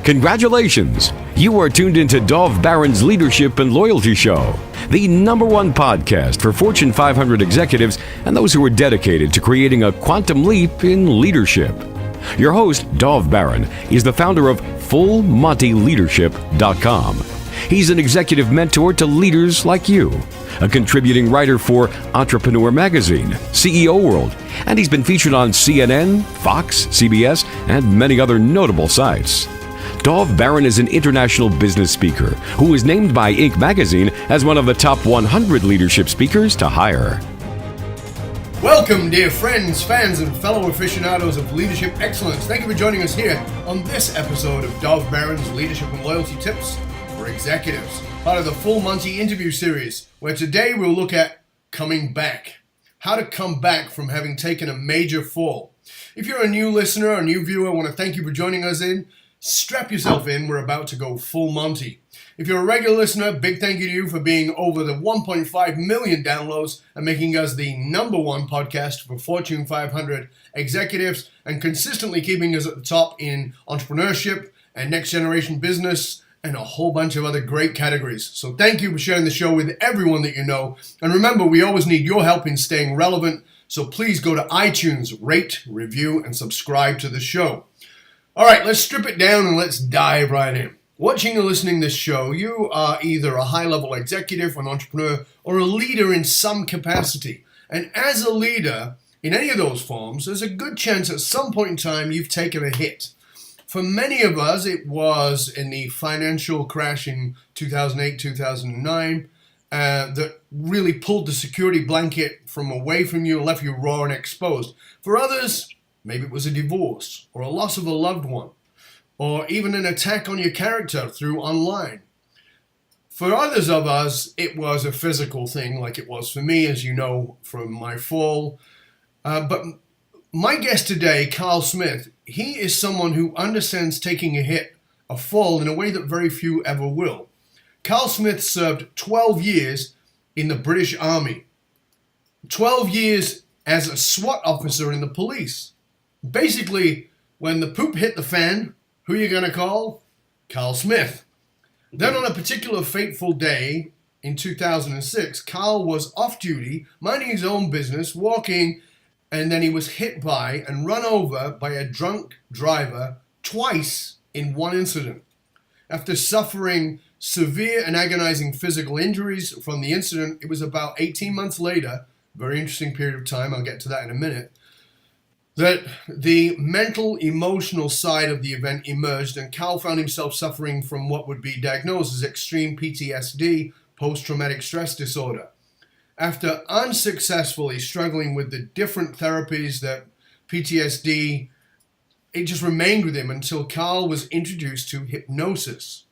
Congratulations! You are tuned into Dov Baron's Leadership and Loyalty Show, the #1 podcast for Fortune 500 executives and those who are dedicated to creating a quantum leap in leadership. Your host, Dov Baron, is the founder of FullMontyLeadership.com. He's an executive mentor to leaders like you, a contributing writer for Entrepreneur Magazine, CEO World, and he's been featured on CNN, Fox, CBS, and many other notable sites. Dov Baron is an international business speaker who was named by Inc. magazine as one of the top 100 leadership speakers to hire. Welcome, dear friends, fans, and fellow aficionados of leadership excellence. Thank you for joining us here on this episode of Dov Baron's Leadership and Loyalty Tips for Executives, part of the Full Monty interview series, where today we'll look at coming back. How to come back from having taken a major fall. If you're a new listener or a new viewer, I want to thank you for joining us in. Strap yourself in, we're about to go full Monty. If you're a regular listener, big thank you to you for being over the 1.5 million downloads and making us the #1 podcast for Fortune 500 executives and consistently keeping us at the top in entrepreneurship and next generation business and a whole bunch of other great categories. So thank you for sharing the show with everyone that you know. And remember, we always need your help in staying relevant. So please go to iTunes, rate, review, and subscribe to the show. All right, let's strip it down and let's dive right in. Watching or listening to this show, you are either a high-level executive, an entrepreneur, or a leader in some capacity. And as a leader, in any of those forms, there's a good chance at some point in time you've taken a hit. For many of us, it was in the financial crash in 2008, 2009, that really pulled the security blanket from away from you and left you raw and exposed. For others, maybe it was a divorce or a loss of a loved one or even an attack on your character through online. For others of us, it was a physical thing like it was for me, as you know, from my fall. But my guest today, Karl Smith, he is someone who understands taking a hit, a fall, in a way that very few ever will. Karl Smith served 12 years in the British Army, 12 years as a SWAT officer in the police. Basically, when the poop hit the fan, who are you going to call? Karl Smith. Then on a particular fateful day in 2006, Karl was off duty, minding his own business, walking, and then he was hit by and run over by a drunk driver twice in one incident. After suffering severe and agonizing physical injuries from the incident, it was about 18 months later, very interesting period of time, I'll get to that in a minute, that the mental, emotional side of the event emerged, and Karl found himself suffering from what would be diagnosed as extreme PTSD, post-traumatic stress disorder. After unsuccessfully struggling with the different therapies that PTSD, it just remained with him until Karl was introduced to hypnosis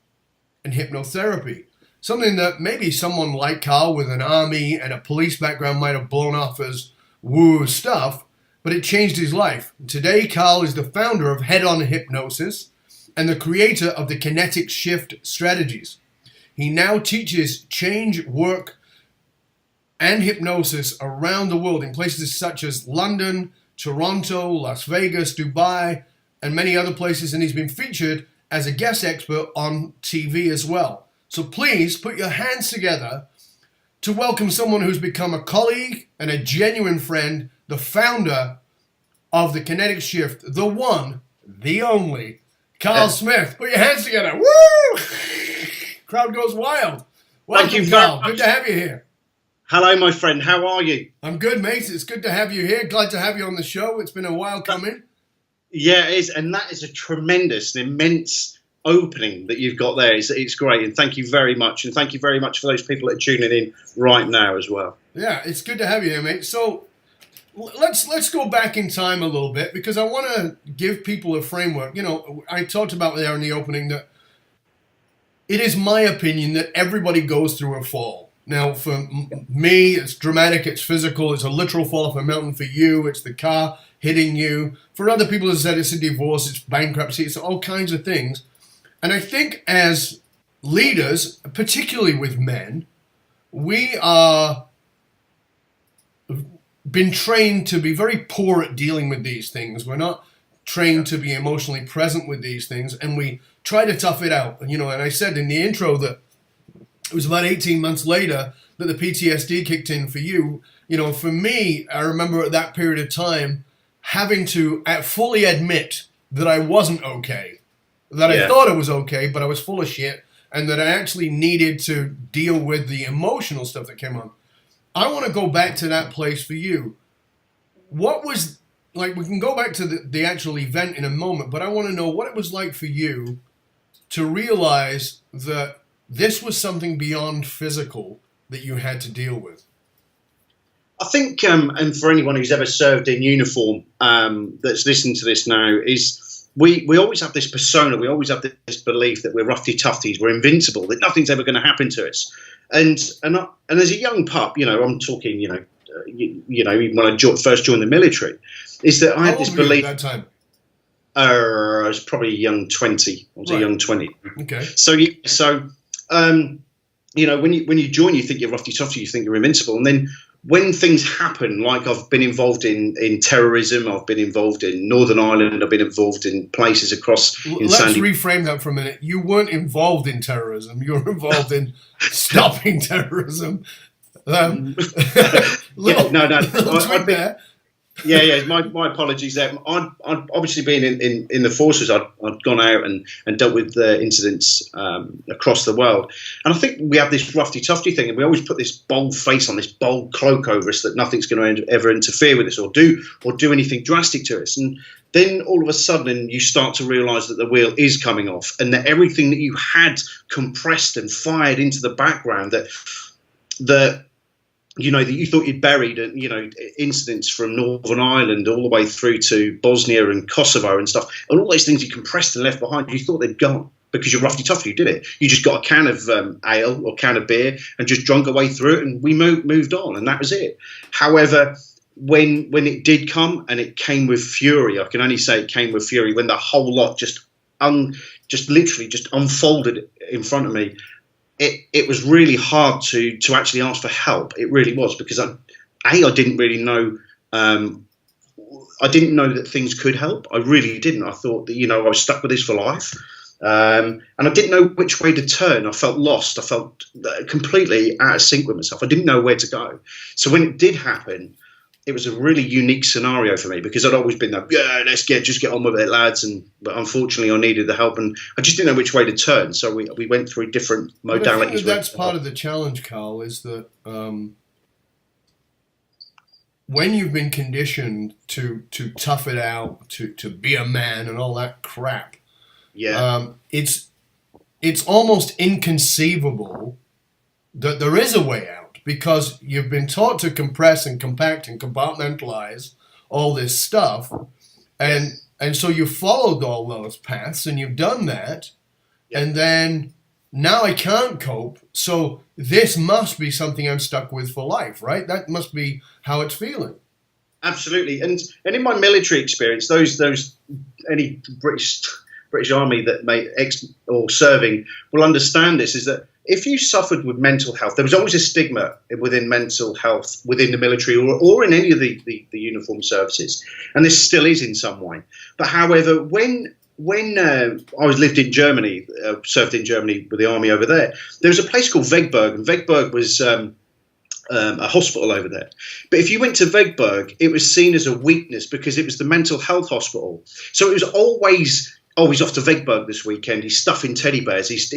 and hypnotherapy. Something that maybe someone like Karl with an army and a police background might have blown off as woo stuff, but it changed his life. Today, Karl is the founder of Head-On Hypnosis and the creator of the Kinetic Shift strategies. He now teaches change, work, and hypnosis around the world in places such as London, Toronto, Las Vegas, Dubai, and many other places, and he's been featured as a guest expert on TV as well. So please put your hands together to welcome someone who's become a colleague and a genuine friend, the founder of the Kinetic Shift, the one, the only, Karl Smith. Put your hands together. Woo! Crowd goes wild. Welcome, Thank you, Karl. Good to have you here. Hello, my friend. How are you? I'm good, mate. It's good to have you here. Glad to have you on the show. It's been a while coming. Yeah, it is. And that is a tremendous, immense opening that you've got there. It's great. And thank you very much. And thank you very much for those people that are tuning in right now as well. Yeah, it's good to have you here, mate. So let's go back in time a little bit, because I want to give people a framework. You know, I talked about there in the opening that it is my opinion that everybody goes through a fall. Now, for me, it's dramatic, it's physical, it's a literal fall off a mountain. For you, it's the car hitting you. For other people, as I said, it's a divorce, it's bankruptcy, it's all kinds of things. And I think as leaders, particularly with men, we are been trained to be very poor at dealing with these things. We're not trained to be emotionally present with these things, and we try to tough it out. And I said in the intro that it was about 18 months later that the PTSD kicked in for you. For me, I remember at that period of time having to fully admit that I wasn't okay, that I thought I was okay, but I was full of shit, and that I actually needed to deal with the emotional stuff that came on. I want to go back to that place for you. What was, we can go back to the actual event in a moment, but I want to know what it was like for you to realize that this was something beyond physical that you had to deal with. I think, and for anyone who's ever served in uniform that's listening to this now, is we always have this persona, we always have this belief that we're roughy toughies, we're invincible, that nothing's ever going to happen to us. And as a young pup, I'm talking, even when I first joined the military, is that I had this belief. At that time? I was probably a young 20. I was a young 20. Okay. So when you join, you think you're roughy toughy, you think you're invincible, and then when things happen, like I've been involved in terrorism, I've been involved in Northern Ireland, I've been involved in places across. Let's reframe that for a minute. You weren't involved in terrorism. You were involved in stopping terrorism. No. My apologies there. I'd obviously been in the forces. I'd gone out and dealt with incidents across the world. And I think we have this roughy toughy thing, and we always put this bold face on, this bold cloak over us that nothing's going to ever interfere with us or do anything drastic to us. And then all of a sudden you start to realise that the wheel is coming off, and that everything that you had compressed and fired into the background, that you thought you'd buried, incidents from Northern Ireland all the way through to Bosnia and Kosovo and stuff, and all those things you compressed and left behind, you thought they'd gone because you're roughy toughy. You did it. You just got a can of ale or can of beer and just drunk away through it, and we moved on, and that was it. However, when it did come, and it came with fury, I can only say it came with fury, when the whole lot just literally unfolded in front of me. It was really hard to actually ask for help. It really was, because I didn't really know. I didn't know that things could help. I really didn't. I thought that I was stuck with this for life, and I didn't know which way to turn. I felt lost. I felt completely out of sync with myself. I didn't know where to go. So when it did happen, it was a really unique scenario for me, because I'd always been like, let's just get on with it, lads. But unfortunately, I needed the help, and I just didn't know which way to turn. So we went through different modalities. But I think that's part of the challenge, Karl, is that when you've been conditioned to tough it out, to be a man and all that crap, it's almost inconceivable that there is a way out. Because you've been taught to compress and compact and compartmentalize all this stuff, and so you followed all those paths, and you've done that, and then now I can't cope, so this must be something I'm stuck with for life, right? That must be how it's feeling. Absolutely, and in my military experience, those any British Army that may or serving will understand this, is that if you suffered with mental health, there was always a stigma within mental health within the military or in any of the uniformed services, and this still is in some way. But however, when I lived in Germany, served in Germany with the army over there, there was a place called Vegberg, and Vegberg was a hospital over there. But if you went to Vegberg, it was seen as a weakness because it was the mental health hospital. So it was always he's off to Vegberg this weekend, he's stuffing teddy bears, he's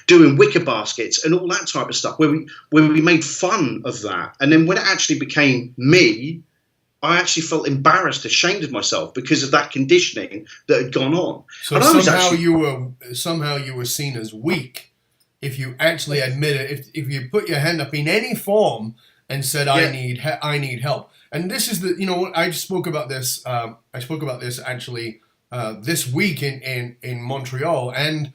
doing wicker baskets and all that type of stuff, where we made fun of that. And then when it actually became me, I actually felt embarrassed, ashamed of myself because of that conditioning that had gone on. So somehow you were seen as weak if you actually admit it, if you put your hand up in any form and said, I need help. And this is I spoke about this actually this week in Montreal, and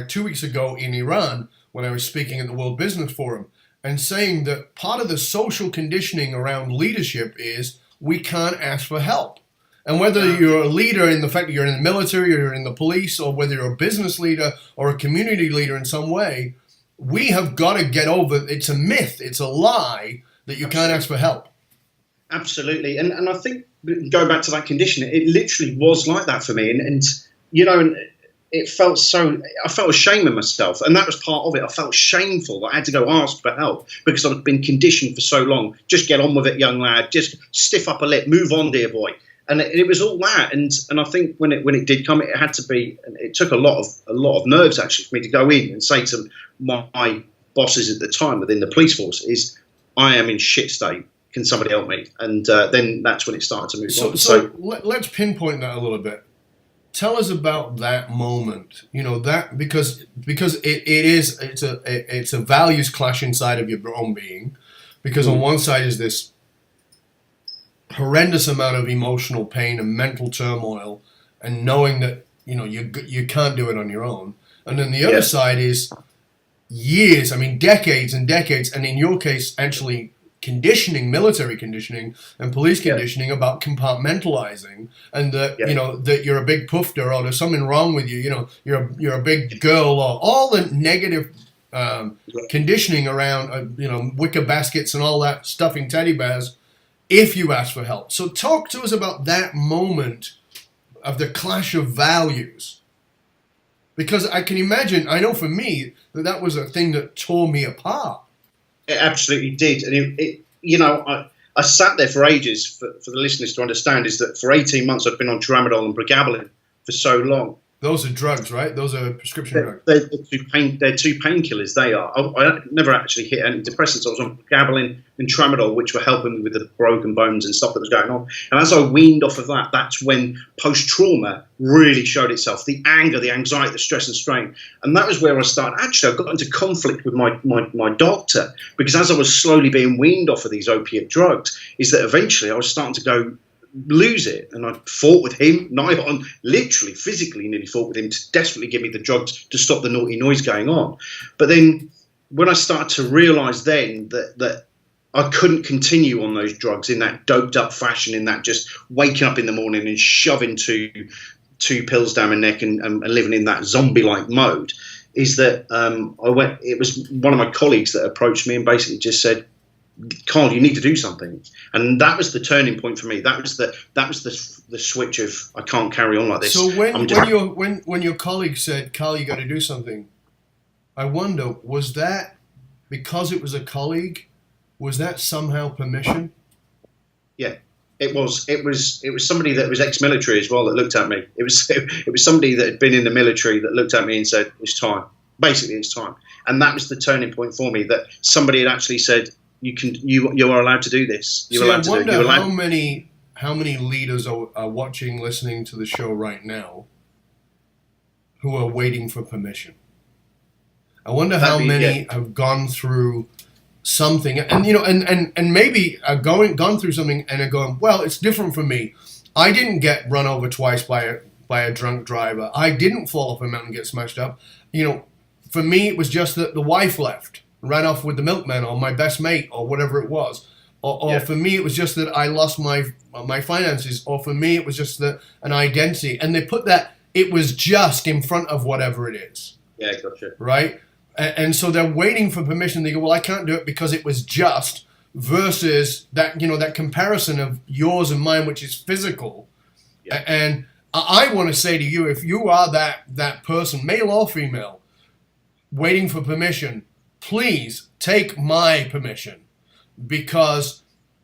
2 weeks ago in Iran when I was speaking at the World Business Forum, and saying that part of the social conditioning around leadership is we can't ask for help. And whether you're a leader in the fact that you're in the military or you're in the police, or whether you're a business leader or a community leader in some way, we have got to get over, it's a myth, it's a lie that you can't ask for help. Absolutely. And I think going back to that condition, it literally was like that for me. And it felt so, I felt ashamed of myself, and that was part of it. I felt shameful that I had to go ask for help because I'd been conditioned for so long. Just get on with it, young lad. Just stiff up a lip, move on, dear boy. And it was all that, and I think when it did come, it had to be. It took a lot of nerves actually for me to go in and say to my bosses at the time within the police force, "Is I am in shit state. Can somebody help me?" And then that's when it started to move on. So let's pinpoint that a little bit. Tell us about that moment. You know that because it's a values clash inside of your own being, because on one side is this horrendous amount of emotional pain and mental turmoil, and knowing that you can't do it on your own, and then the other side is years, decades and decades, and in your case actually military conditioning and police conditioning about compartmentalizing, and that that you're a big poofter, or there's something wrong with you, you're a big girl, or all the negative conditioning around wicker baskets and all that, stuffing teddy bears if you ask for help. So talk to us about that moment of the clash of values. Because I can imagine, I know for me, that was a thing that tore me apart. It absolutely did. And I sat there for ages, for the listeners to understand, is that for 18 months I've been on tramadol and pregabalin for so long. Those are drugs, right? Those are prescription drugs. They're two painkillers. They are. I never actually hit antidepressants. I was on pregabalin and tramadol, which were helping me with the broken bones and stuff that was going on. And as I weaned off of that, that's when post-trauma really showed itself. The anger, the anxiety, the stress and strain. And that was where I started. Actually, I got into conflict with my doctor, because as I was slowly being weaned off of these opiate drugs, is that eventually I was starting to go lose it, and I fought with him. Literally, physically, nearly fought with him to desperately give me the drugs to stop the naughty noise going on. But then, when I started to realise then that I couldn't continue on those drugs in that doped up fashion, in that just waking up in the morning and shoving two pills down my neck and living in that zombie like mode, is that it was one of my colleagues that approached me and basically just said, "Karl, you need to do something." And that was the turning point for me. That was the switch of, I can't carry on like this. So when your colleague said, "Karl, you got to do something," I wonder, was that because it was a colleague? Was that somehow permission? Yeah, it was. It was somebody that was ex-military as well that looked at me. It was somebody that had been in the military that looked at me and said, "It's time." Basically, it's time. And that was the turning point for me. That somebody had actually said, You are allowed to do this. You're allowed to do it. I wonder how many leaders are watching, listening to the show right now, who are waiting for permission. I wonder how many have gone through something, and maybe are gone through something and are going, "Well, it's different for me. I didn't get run over twice by a drunk driver. I didn't fall off a mountain and get smashed up. For me, it was just that the wife left. Ran off with the milkman, or my best mate, or whatever it was, or for me it was just that I lost my finances, or for me it was just an identity, and they put that it was just in front of whatever it is. Yeah, gotcha. Right, and so they're waiting for permission. They go, "Well, I can't do it because it was just," versus that that comparison of yours and mine, which is physical. Yeah. And I want to say to you, if you are that person, male or female, waiting for permission, please take my permission, because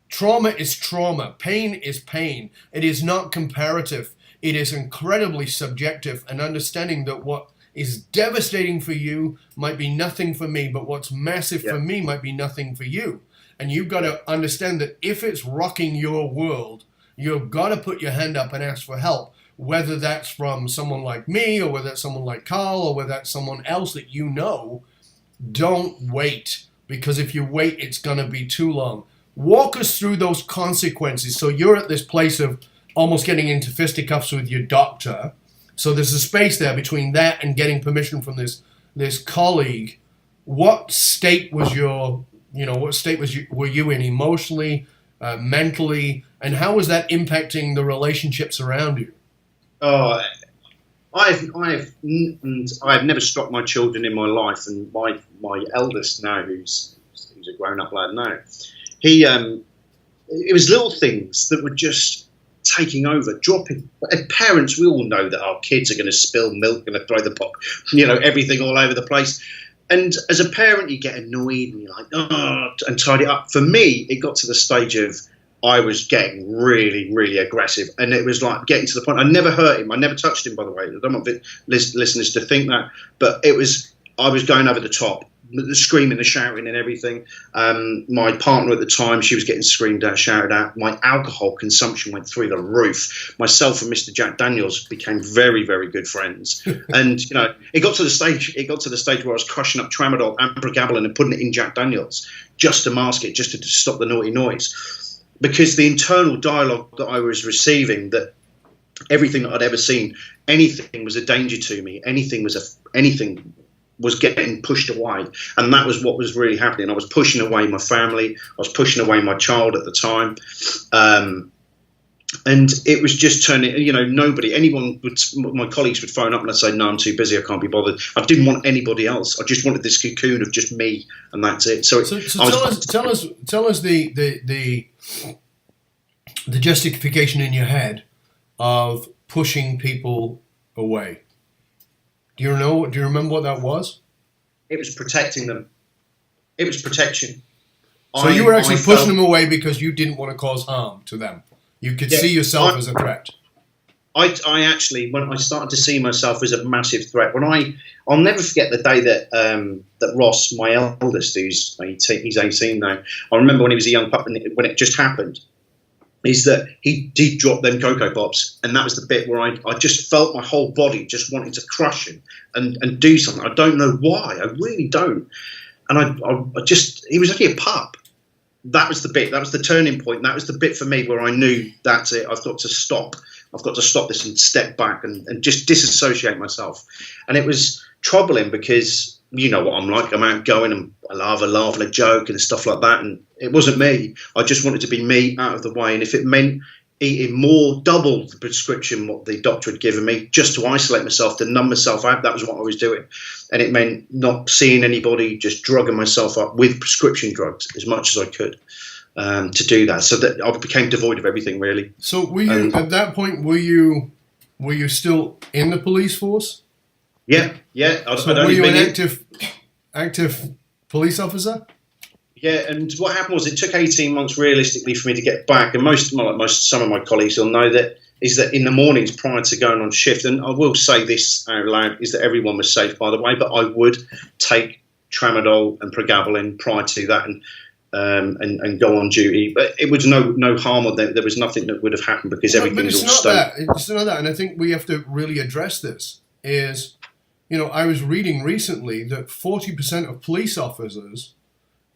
trauma is trauma. Pain is pain. It is not comparative. It is incredibly subjective, and understanding that what is devastating for you might be nothing for me, but what's massive for me might be nothing for you. And you've got to understand that if it's rocking your world, you've got to put your hand up and ask for help, whether that's from someone like me, or whether that's someone like Karl, or whether that's someone else that you know. Don't wait, because if you wait, it's going to be too long. Walk us through those consequences. So you're at this place of almost getting into fisticuffs with your doctor. So there's a space there between that and getting permission from this colleague. What state was were you in emotionally, mentally, and how was that impacting the relationships around you? I've never struck my children in my life, and my eldest now, who's a grown-up lad now, it was little things that would just taking over, dropping. And parents, we all know that our kids are going to spill milk, going to throw the pot, everything all over the place. And as a parent, you get annoyed and you're like, oh, and tidy it up. For me, it got to the stage of I was getting really, really aggressive. And it was like getting to the point. I never hurt him. I never touched him, by the way. I don't want listeners to think that. But I was going over the top, the screaming, the shouting and everything. My partner at the time, she was getting screamed at, shouted at. My alcohol consumption went through the roof. Myself and Mr. Jack Daniels became very, very good friends. And, it got to the stage where I was crushing up tramadol and pregabalin and putting it in Jack Daniels just to mask it, just to stop the naughty noise. Because the internal dialogue that I was receiving, that everything that I'd ever seen, anything was a danger to me, anything was getting pushed away, and that was what was really happening. I was pushing away my family, I was pushing away my child at the time, and it was just turning, my colleagues would phone up and I'd say, no, I'm too busy, I can't be bothered. I didn't want anybody else. I just wanted this cocoon of just me, and that's it. So tell us the justification in your head of pushing people away. Do you remember what that was? It was protecting them. It was protection. So you were actually pushing them away because you didn't want to cause harm to them. You could see yourself as a threat. I actually, when I started to see myself as a massive threat, I'll never forget the day that Ross, my eldest, he's 18 now. I remember when he was a young pup, and when it just happened, is that he did drop them Cocoa Pops, and that was the bit where I just felt my whole body just wanting to crush him and do something. I don't know why, I really don't. And I just, he was only a pup. That was the bit, that was the turning point. That was the bit for me where I knew that's it. I've got to stop this and step back and just disassociate myself. And it was troubling because you know what I'm like. I'm outgoing and I laugh and a joke and stuff like that. And it wasn't me. I just wanted to be me, out of the way. And if it meant eating double the prescription what the doctor had given me, just to isolate myself, to numb myself out, that was what I was doing. And it meant not seeing anybody, just drugging myself up with prescription drugs as much as I could to do that. So that I became devoid of everything, really. So were you, at that point, were you still in the police force? Yeah. Were you an active police officer? Yeah, and what happened was it took 18 months realistically for me to get back. And some of my colleagues will know that is that in the mornings prior to going on shift, and I will say this out loud, is that everyone was safe, by the way, but I would take tramadol and pregabalin prior to that and go on duty. But it was no harm, or there was nothing that would have happened because everything was all stoked. It's not that, and I think we have to really address this. Is, I was reading recently that 40% of police officers,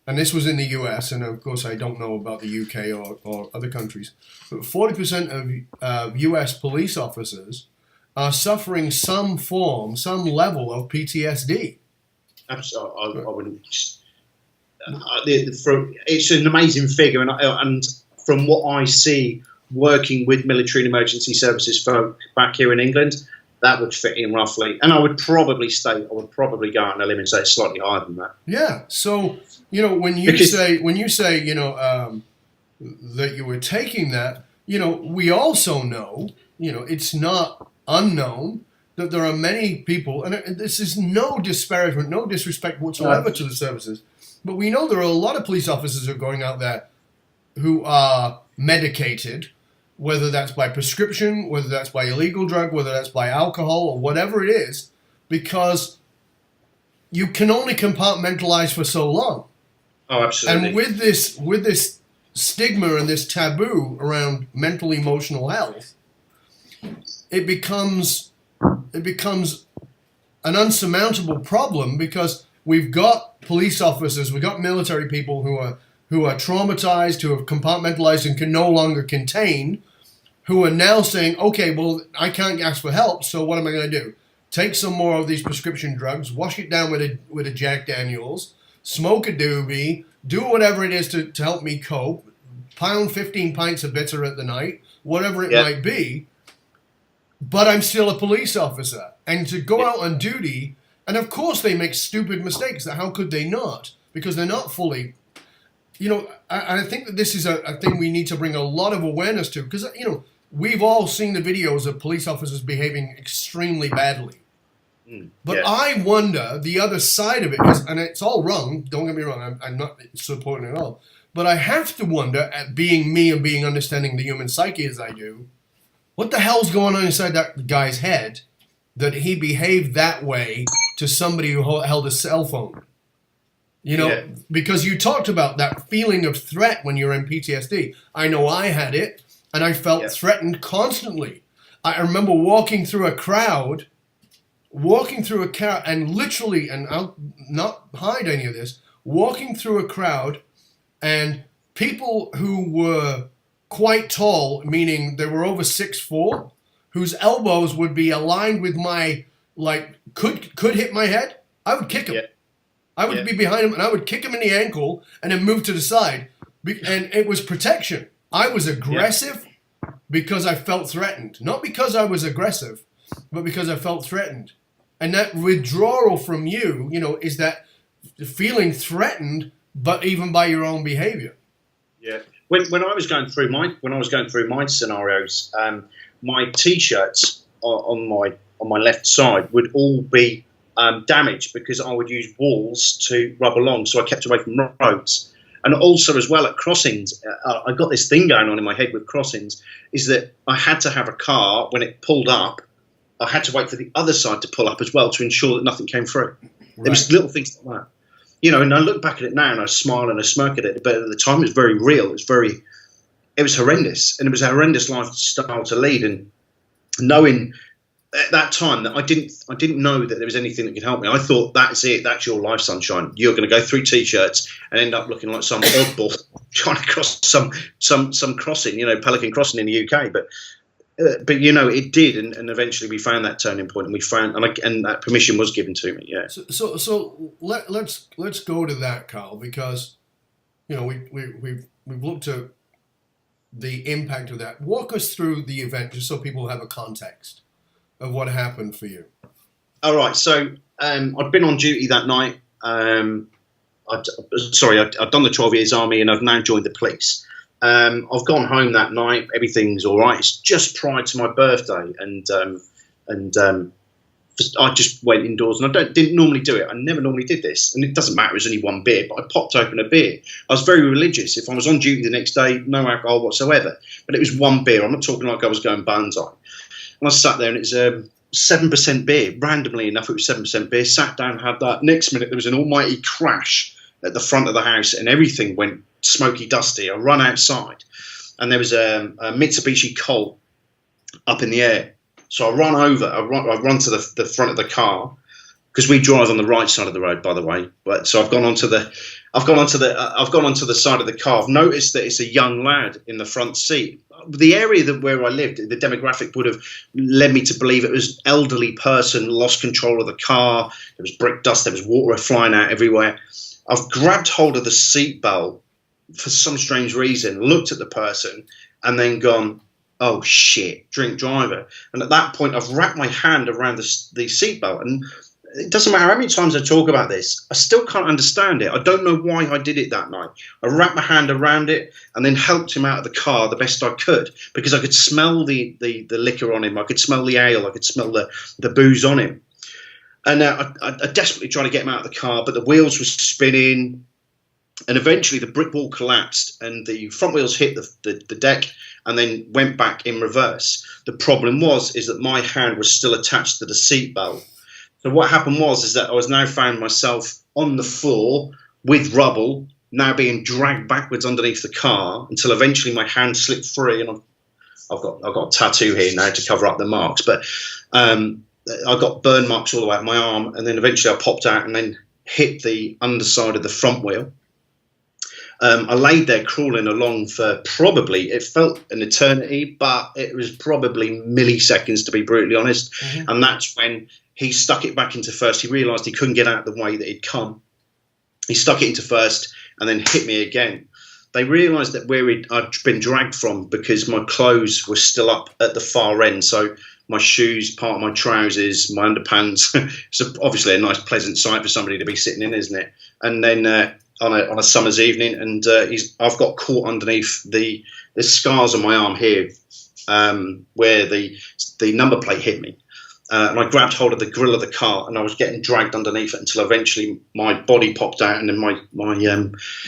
and this was in the US, and of course I don't know about the UK or other countries, but 40% of US police officers are suffering some level of PTSD. Absolutely, I wouldn't. It's an amazing figure, and from what I see working with military and emergency services folk back here in England, that would fit in roughly. And I would probably go out on a limb and say it's slightly higher than that. Yeah. So, when you say that you were taking that, we also know, it's not unknown that there are many people, and this is no disparagement, no disrespect whatsoever to the services, but we know there are a lot of police officers who are going out there who are medicated, whether that's by prescription, whether that's by illegal drug, whether that's by alcohol or whatever it is, because you can only compartmentalize for so long. Oh, absolutely. And with this stigma and this taboo around mental emotional health, it becomes an unsurmountable problem because we've got police officers, we've got military people who are traumatized, who have compartmentalized and can no longer contain, who are now saying, okay, well, I can't ask for help, so what am I going to do? Take some more of these prescription drugs, wash it down with a Jack Daniels, smoke a doobie, do whatever it is to help me cope, pound 15 pints of bitter at the night, whatever it might be, but I'm still a police officer. And to go out on duty, and of course they make stupid mistakes, how could they not? Because they're not fully... I think that this is a thing we need to bring a lot of awareness to, because, we've all seen the videos of police officers behaving extremely badly. But I wonder, the other side of it is, and it's all wrong, don't get me wrong, I'm not supporting it at all, but I have to wonder, at being me and being understanding the human psyche as I do, what the hell's going on inside that guy's head that he behaved that way to somebody who held a cell phone? You know, because you talked about that feeling of threat when you're in PTSD. I know I had it, and I felt threatened constantly. I remember walking through a crowd, and literally, and I'll not hide any of this, walking through a crowd, and people who were quite tall, meaning they were over 6'4", whose elbows would be aligned with my, like, could hit my head, I would kick him. I would be behind him, and I would kick him in the ankle and then move to the side. And it was protection. I was aggressive because I felt threatened. Not because I was aggressive, but because I felt threatened. And that withdrawal from you, you know, is that feeling threatened, but even by your own behavior. Yeah. When I was going through my scenarios, my t-shirts on my left side would all be damaged because I would use walls to rub along, so I kept away from roads. And also as well at crossings, I got this thing going on in my head with crossings, is that I had to have a car, when it pulled up, I had to wait for the other side to pull up as well to ensure that nothing came through. Right. There was little things like that. You know, and I look back at it now and I smile and I smirk at it, but at the time it was very real. It was horrendous, and it was a horrendous lifestyle to lead. And knowing at that time that I didn't know that there was anything that could help me. I thought, that's it, that's your life, sunshine. You're going to go through t-shirts and end up looking like some oddball trying to cross some crossing, you know, Pelican Crossing in the UK. But you know, it did, and eventually we found that turning point, and we found, and that permission was given to me. Yeah. So let's go to that, Karl, because you know we've looked at the impact of that. Walk us through the event, just so people have a context of what happened for you. All right. So I'd been on duty that night. I'd done the 12 years army, and I've now joined the police. I've gone home that night. Everything's all right. It's just prior to my birthday, and I just went indoors, and I didn't normally do it. I never normally did this, and it doesn't matter. It was only one beer, but I popped open a beer. I was very religious. If I was on duty the next day, no alcohol whatsoever. But it was one beer. I'm not talking like I was going banzai. And I sat there, and it's 7% beer. Randomly enough, it was 7% beer. Sat down, had that. Next minute, there was an almighty crash at the front of the house, and everything went smoky dusty. I run outside, and there was a Mitsubishi Colt up in the air. So I run over. I run to the front of the car, because we drive on the right side of the road, by the way. But so I've gone onto the side of the car. I've noticed that it's a young lad in the front seat. The area where I lived, the demographic would have led me to believe it was an elderly person, lost control of the car. There was brick dust. There was water flying out everywhere. I've grabbed hold of the seat belt for some strange reason, looked at the person, and then gone, oh shit, drink driver. And at that point, I've wrapped my hand around the seatbelt, and it doesn't matter how many times I talk about this, I still can't understand it. I don't know why I did it that night. I wrapped my hand around it and then helped him out of the car the best I could, because I could smell the liquor on him. I could smell the ale. I could smell the booze on him. And I desperately tried to get him out of the car, but the wheels were spinning, and eventually the brick wall collapsed and the front wheels hit the deck and then went back in reverse. The problem is that my hand was still attached to the seatbelt. So what happened is that I was now found myself on the floor with rubble, now being dragged backwards underneath the car, until eventually my hand slipped free, and I've got a tattoo here now to cover up the marks, but I got burn marks all the way up my arm, and then eventually I popped out and then hit the underside of the front wheel. I laid there crawling along for probably, it felt an eternity, but it was probably milliseconds, to be brutally honest. Mm-hmm. And that's when he stuck it back into first. He realised he couldn't get out of the way that he'd come. He stuck it into first and then hit me again. They realised that where I'd been dragged from, because my clothes were still up at the far end. So my shoes, part of my trousers, my underpants. It's obviously a nice, pleasant sight for somebody to be sitting in, isn't it? And then on a summer's evening, and I've got caught underneath the scars on my arm here. where the number plate hit me. And I grabbed hold of the grill of the car, and I was getting dragged underneath it until eventually my body popped out, and then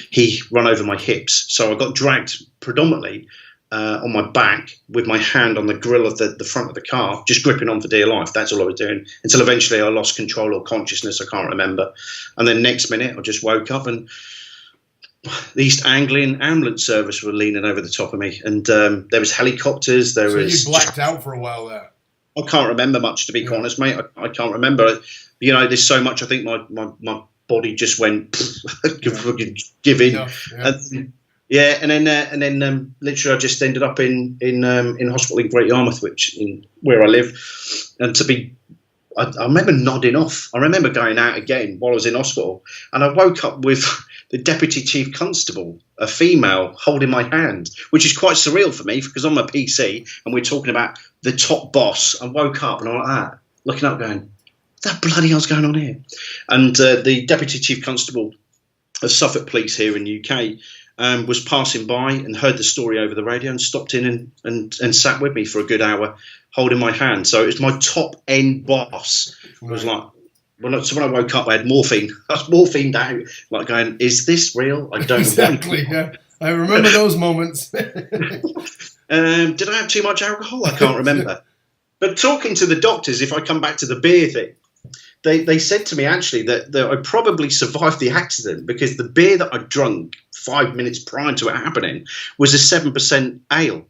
he run over my hips. So I got dragged predominantly on my back with my hand on the grill of the front of the car, just gripping on for dear life. That's all I was doing until eventually I lost control or consciousness. I can't remember. And then next minute I just woke up, and the East Anglian ambulance service were leaning over the top of me, and there was helicopters. So you blacked out for a while there. I can't remember much, to be quite honest, mate. I can't remember. You know, there's so much. I think my body just went give in. And then literally I just ended up in hospital in Great Yarmouth, where I live. And I remember nodding off. I remember going out again while I was in hospital, and I woke up with the Deputy Chief Constable, a female, holding my hand, which is quite surreal for me because I'm a PC and we're talking about the top boss. I woke up and I'm like that, looking up going, what the bloody hell's going on here? And the Deputy Chief Constable of Suffolk Police here in the UK was passing by and heard the story over the radio and stopped in and sat with me for a good hour holding my hand. So it was my top end boss. It was like, when I woke up, I had morphine. I was morphined out, like going, "Is this real? I don't exactly." Yeah, I remember those moments. Did I have too much alcohol? I can't remember. But talking to the doctors, if I come back to the beer thing, they said to me actually that I probably survived the accident because the beer that I drunk 5 minutes prior to it happening was a 7% ale.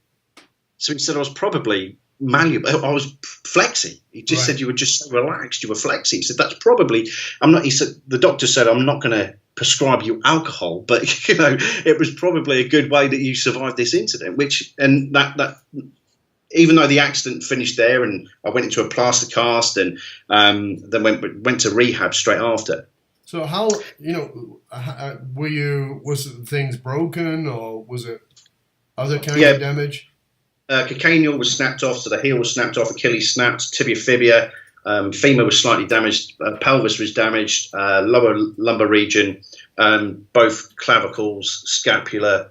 So he said I was probably malleable. I was flexy. He just said you were just so relaxed. You were flexy. He said that's probably. He said the doctor said I'm not going to prescribe you alcohol, but it was probably a good way that you survived this incident. That even though the accident finished there, and I went into a plaster cast, and then went to rehab straight after. So how was things broken, or was it other kind of damage? Calcaneal was snapped off, so the heel was snapped off, Achilles snapped, tibia fibia, femur was slightly damaged, pelvis was damaged, lower lumbar region, both clavicles, scapula,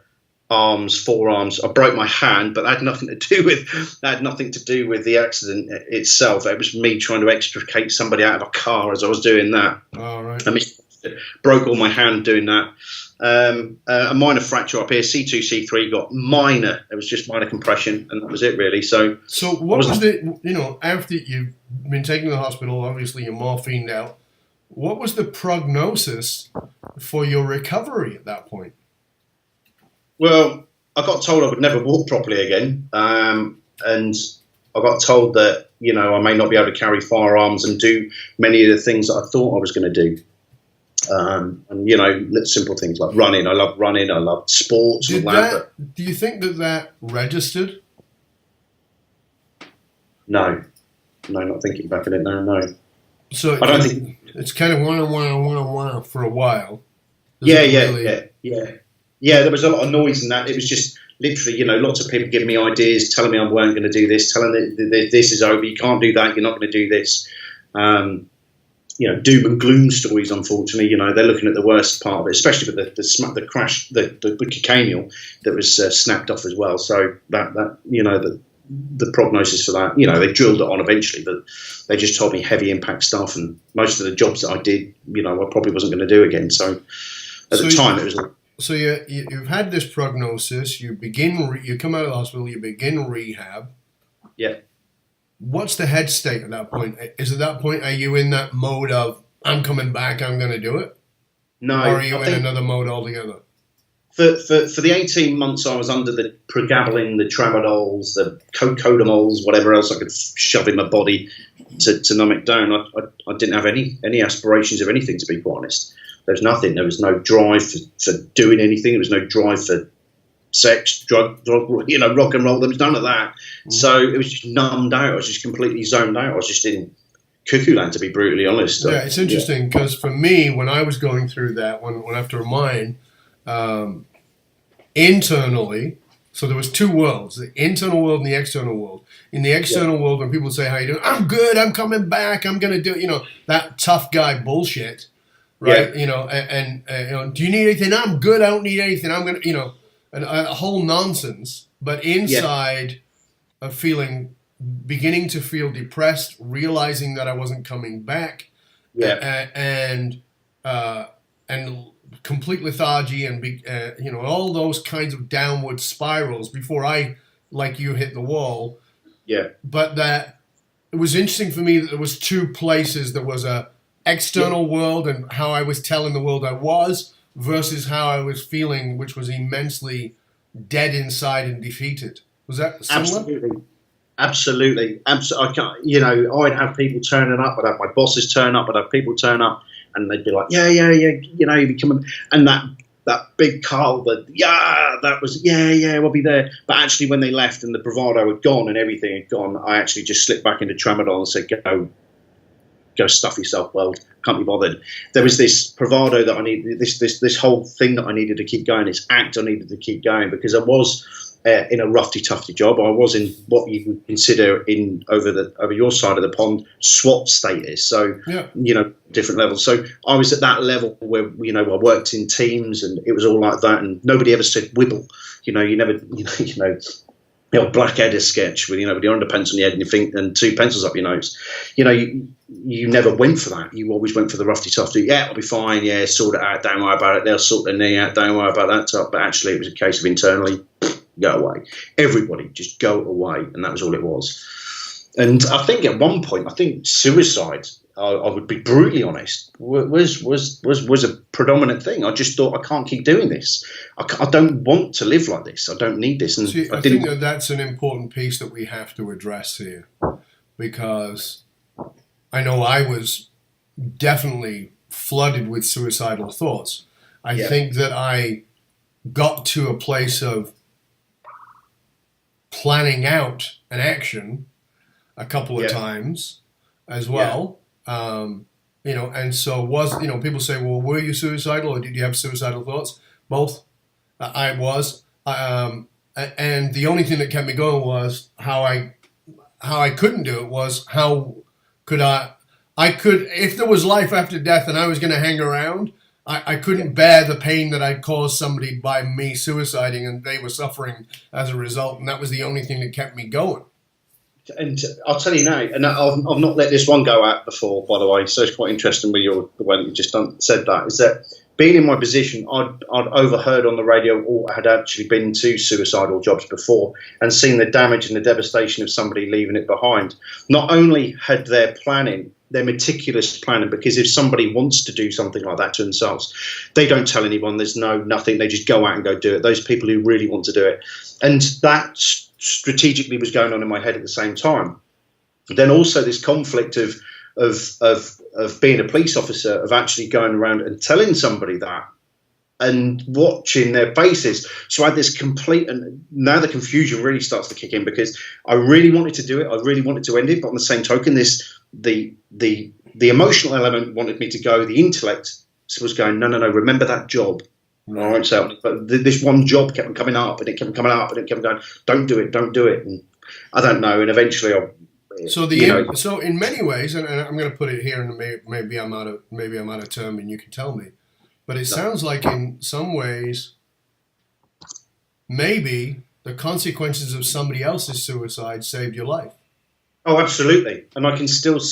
arms, forearms. I broke my hand, but that had nothing to do with the accident itself. It was me trying to extricate somebody out of a car as I was doing that. Oh, right. I broke all my hand doing that. A minor fracture up here, C2, C3, got minor. It was just minor compression, and that was it really. So what was after you've been taken to the hospital, obviously you're morphined out, what was the prognosis for your recovery at that point? Well, I got told I would never walk properly again, and I got told that I may not be able to carry firearms and do many of the things that I thought I was going to do. Simple things like running. I love running. I love sports. Do you think that registered? No, not thinking back at it. No. So I don't think it's kind of one for a while. Yeah. There was a lot of noise in that. It was just literally, lots of people giving me ideas, telling me I weren't going to do this, telling that this is over. You can't do that. You're not going to do this. Doom and gloom stories. Unfortunately, they're looking at the worst part of it, especially with the crash, the calcaneal that was snapped off as well. So the prognosis for that, they drilled it on eventually, but they just told me heavy impact stuff, and most of the jobs that I did, I probably wasn't going to do again. So at the time, it was. So you've had this prognosis. You come out of the hospital. You begin rehab. Yeah. What's the head state at that point? Is at that point, are you in that mode of, I'm coming back, I'm going to do it? No. Or are you in another mode altogether? For the 18 months I was under the pregabalin, the tramadols, the cocodamols, whatever else I could shove in my body to numb it down, I didn't have any aspirations of anything, to be quite honest. There was nothing. There was no drive for doing anything. There was no drive for sex, drug, rock and roll. There was none of that. Mm-hmm. So it was just numbed out. I was just completely zoned out. I was just in cuckoo land, to be brutally honest. Yeah, it's interesting because for me, when I was going through that, when after mine, internally, so there was two worlds, the internal world and the external world. In the external world, when people say, how you doing? I'm good, I'm coming back, I'm going to do, that tough guy bullshit, right? Yeah. Do you need anything? I'm good, I don't need anything. I'm going to, and a whole nonsense. But inside beginning to feel depressed, realizing that I wasn't coming back, and complete lethargy, and all those kinds of downward spirals before I, like you, hit the wall. Yeah. But that it was interesting for me that there was two places. There was a external world and how I was telling the world I was, versus how I was feeling, which was immensely dead inside and defeated. Was that similar? Absolutely. I can't, I'd have people turning up. I'd have my bosses turn up. I'd have people turn up, and they'd be like, you'd be coming. And that big Karl, we'll be there. But actually, when they left and the bravado had gone and everything had gone, I actually just slipped back into tramadol and said, go stuff yourself, world. Can't be bothered. There was this bravado that I needed, this whole thing that I needed to keep going, this act I needed to keep going, because I was in a roughy-tufty job. I was in what you would consider over your side of the pond SWAT status. So, different levels. So I was at that level where, I worked in teams and it was all like that, and nobody ever said wibble. You never, the Blackadder sketch with, with your underpants on your head and 2 pencils up your nose. You never went for that. You always went for the roughy-tufty. Yeah, I'll be fine. Yeah, sort it out. Don't worry about it. They'll sort their knee out. Don't worry about that stuff. But actually, it was a case of internally, go away. Everybody, just go away. And that was all it was. And I think at one point, suicide, I would be brutally honest, was a predominant thing. I just thought, I can't keep doing this. I don't want to live like this. I don't need this. And I think that's an important piece that we have to address here, because I know I was definitely flooded with suicidal thoughts. I think that I got to a place of planning out an action a couple of times as well. And so people say, well, were you suicidal or did you have suicidal thoughts? Both. I was. And the only thing that kept me going was how I couldn't do it was how could if there was life after death and I was going to hang around, I couldn't bear the pain that I'd caused somebody by me suiciding, and they were suffering as a result. And that was the only thing that kept me going. And I'll tell you now, and I've not let this one go out before, by the way, so it's quite interesting with the one you just said that, is that being in my position, I'd overheard on the radio or had actually been to suicidal jobs before and seen the damage and the devastation of somebody leaving it behind. Not only had their meticulous planning, because if somebody wants to do something like that to themselves, they don't tell anyone, there's nothing, they just go out and go do it. Those people who really want to do it. And that strategically was going on in my head at the same time. Then also this conflict of being a police officer, of actually going around and telling somebody that and watching their faces. So I had this complete, and now the confusion really starts to kick in, because I really wanted to do it. I really wanted to end it. But on the same token, the emotional element wanted me to go. The intellect was going, no, remember that job. All right, so but this one job kept coming up, and it kept coming up, and it kept going, don't do it. And I don't know. And eventually so in many ways, and I'm going to put it here, and maybe I'm out of term, and you can tell me, but it sounds like in some ways, maybe the consequences of somebody else's suicide saved your life. Oh, absolutely. And I can still to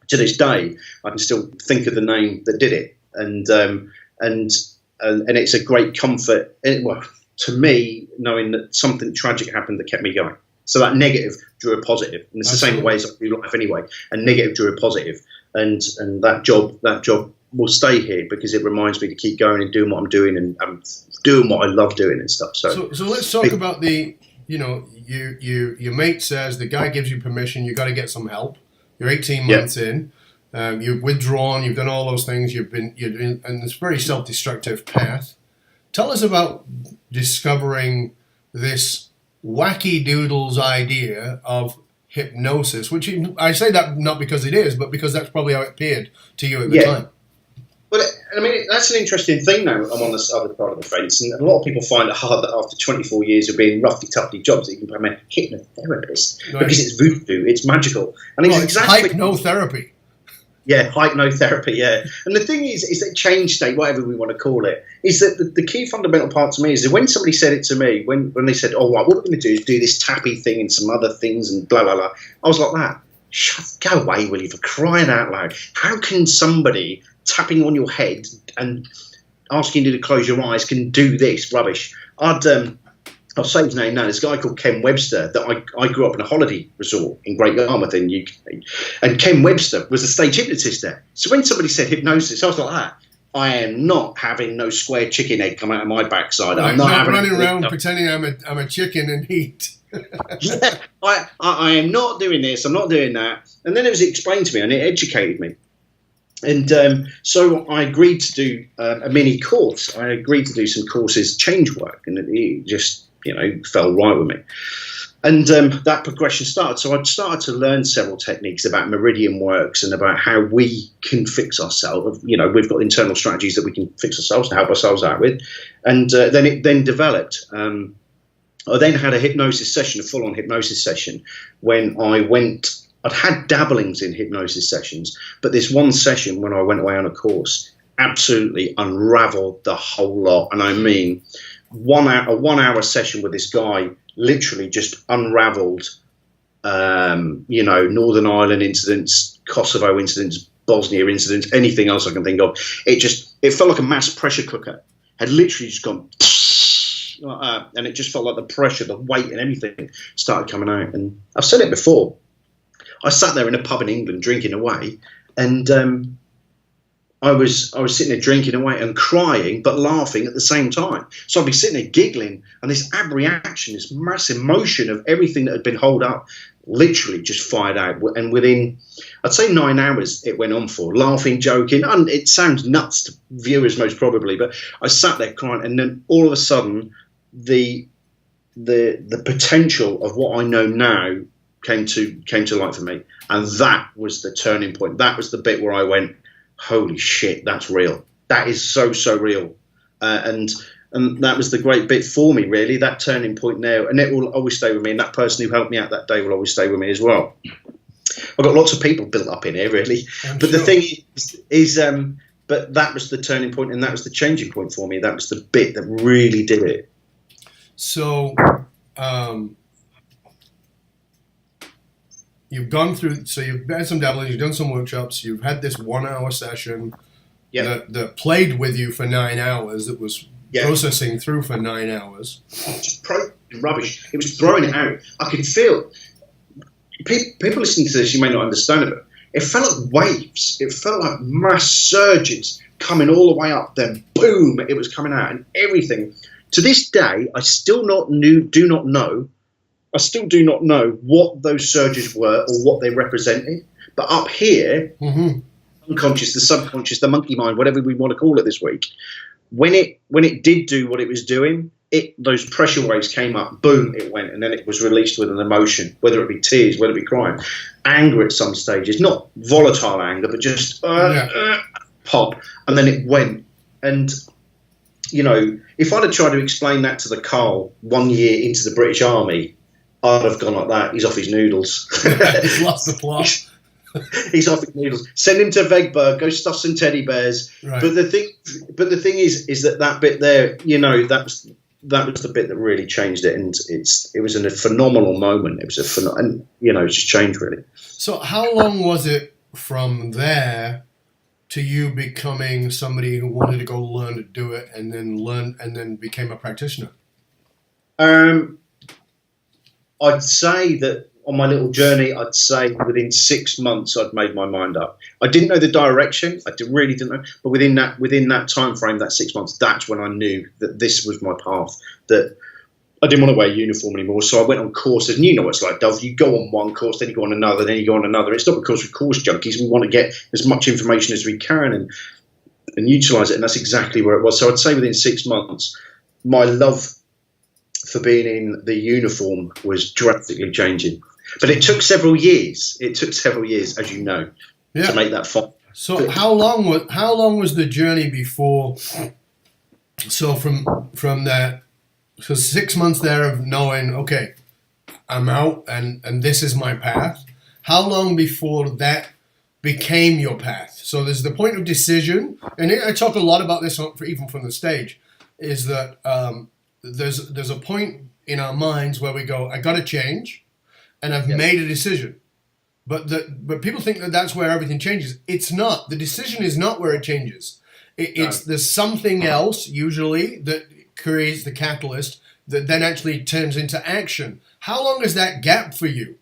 this day, I can still think of the name that did it, and it's a great comfort. To me, knowing that something tragic happened that kept me going. So that negative drew a positive, and it's the same way as I do life anyway. A negative drew a positive, and that job will stay here because it reminds me to keep going and doing what I'm doing, and doing what I love doing and stuff. So let's talk about your mate says the guy gives you permission. You got to get some help. You're 18 months in. You've withdrawn. You've done all those things. You're doing, and it's a very self-destructive path. Tell us about discovering this wacky doodle's idea of hypnosis, which I say that not because it is, but because that's probably how it appeared to you at the time. Well, I mean, that's an interesting thing now. I'm on the other part of the fence, and a lot of people find it hard that after 24 years of being roughy-tufty jobs that you can become a hypnotherapist, because it's voodoo, it's magical. And it's hypnotherapy. Yeah, hypnotherapy, yeah. And the thing is that change state, whatever we want to call it, is that the key fundamental part to me is that when somebody said it to me, when they said, oh, right, what we're going to do is do this tappy thing and some other things and blah, blah, blah, I was like that. Go away, will you, for crying out loud. How can somebody tapping on your head and asking you to close your eyes can do this rubbish? I'll say his name now. There's a guy called Ken Webster that I grew up in a holiday resort in Great Yarmouth in UK. And Ken Webster was a stage hypnotist there. So when somebody said hypnosis, I was like, I am not having no square chicken egg come out of my backside. I'm not running around pretending I'm a chicken in heat. Yeah, I am not doing this. I'm not doing that. And then it was explained to me and it educated me. And so I agreed to do a mini course. I agreed to do some courses, change work, and it just, fell right with me. And that progression started. So I started to learn several techniques about meridian works and about how we can fix ourselves. We've got internal strategies that we can fix ourselves to help ourselves out with. And then it developed. I then had a hypnosis session, a full-on hypnosis session, when I'd had dabblings in hypnosis sessions, but this one session when I went away on a course absolutely unraveled the whole lot. And I mean, a 1 hour session with this guy literally just unraveled, Northern Ireland incidents, Kosovo incidents, Bosnia incidents, anything else I can think of. It felt like a mass pressure cooker had literally just gone, and it just felt like the pressure, the weight and everything started coming out. And I've said it before. I sat there in a pub in England drinking away, and I was sitting there drinking away and crying but laughing at the same time. So I'd be sitting there giggling, and this abreaction, this mass emotion of everything that had been holed up, literally just fired out. And within, I'd say 9 hours, it went on for, laughing, joking. And it sounds nuts to viewers most probably, but I sat there crying, and then all of a sudden, the potential of what I know now came to light for me, and that was the turning point. That was the bit where I went, holy shit, that's real. That is so real, and that was the great bit for me, really, that turning point now, and it will always stay with me. And that person who helped me out that day will always stay with me as well. I've got lots of people built up in here, really, but the thing is, but that was the turning point, and that was the changing point for me. That was the bit that really did it. So. You've gone through, so you've had some dabblings, you've done some workshops, you've had this 1 hour session that played with you for 9 hours, that was processing through for 9 hours. Just rubbish. It was throwing it out. I could feel, people listening to this, you may not understand it, but it felt like waves. It felt like mass surges coming all the way up, then boom, it was coming out, and everything. To this day, I still do not know what those surges were or what they represented. But up here, unconscious, the subconscious, the monkey mind, whatever we want to call it this week, when it did do what it was doing, those pressure waves came up, boom, it went, and then it was released with an emotion, whether it be tears, whether it be crying, anger at some stages, not volatile anger, but just pop, and then it went. And if I'd have tried to explain that to the Karl 1 year into the British Army, I'd have gone like that. He's off his noodles. He's lost the plot. He's off his noodles. Send him to Vegberg. Go stuff some teddy bears. Right. But the thing is that bit there. That was the bit that really changed it, and it was a phenomenal moment. It was it just changed really. So how long was it from there to you becoming somebody who wanted to go learn to do it, and then became a practitioner? I'd say that on my little journey, within 6 months I'd made my mind up. I didn't know the direction. Really didn't know. But within that time frame, that 6 months, that's when I knew that this was my path. That I didn't want to wear a uniform anymore. So I went on courses. And you know what it's like, Dove. You go on one course, then you go on another, then you go on another. It's not because we're course junkies. We want to get as much information as we can and utilise it. And that's exactly where it was. So I'd say within 6 months, my love for being in the uniform was drastically changing. But it took several years. As you know, to make that fun. So how long was the journey before? So from that, so 6 months there of knowing, okay, I'm out and this is my path. How long before that became your path. So there's the point of decision, and I talk a lot about this even from the stage, is that there's a point in our minds where we go, I got to change, and I've made a decision. But people think that that's where everything changes. It's not. The decision is not where it changes. There's something else usually that creates the catalyst that then actually turns into action. How long is that gap for you?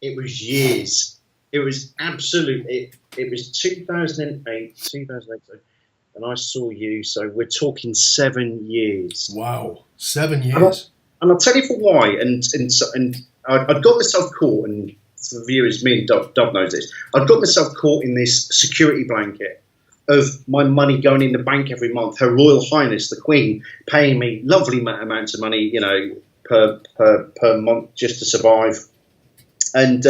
It was years. It was absolutely. It was 2008, and I saw you. So we're talking 7 years. Wow, 7 years. And I'll tell you for why. And I'd got myself caught, and for the viewers, me and Dov knows this. I'd got myself caught in this security blanket of my money going in the bank every month. Her Royal Highness, the Queen, paying me lovely amounts of money, per month just to survive. And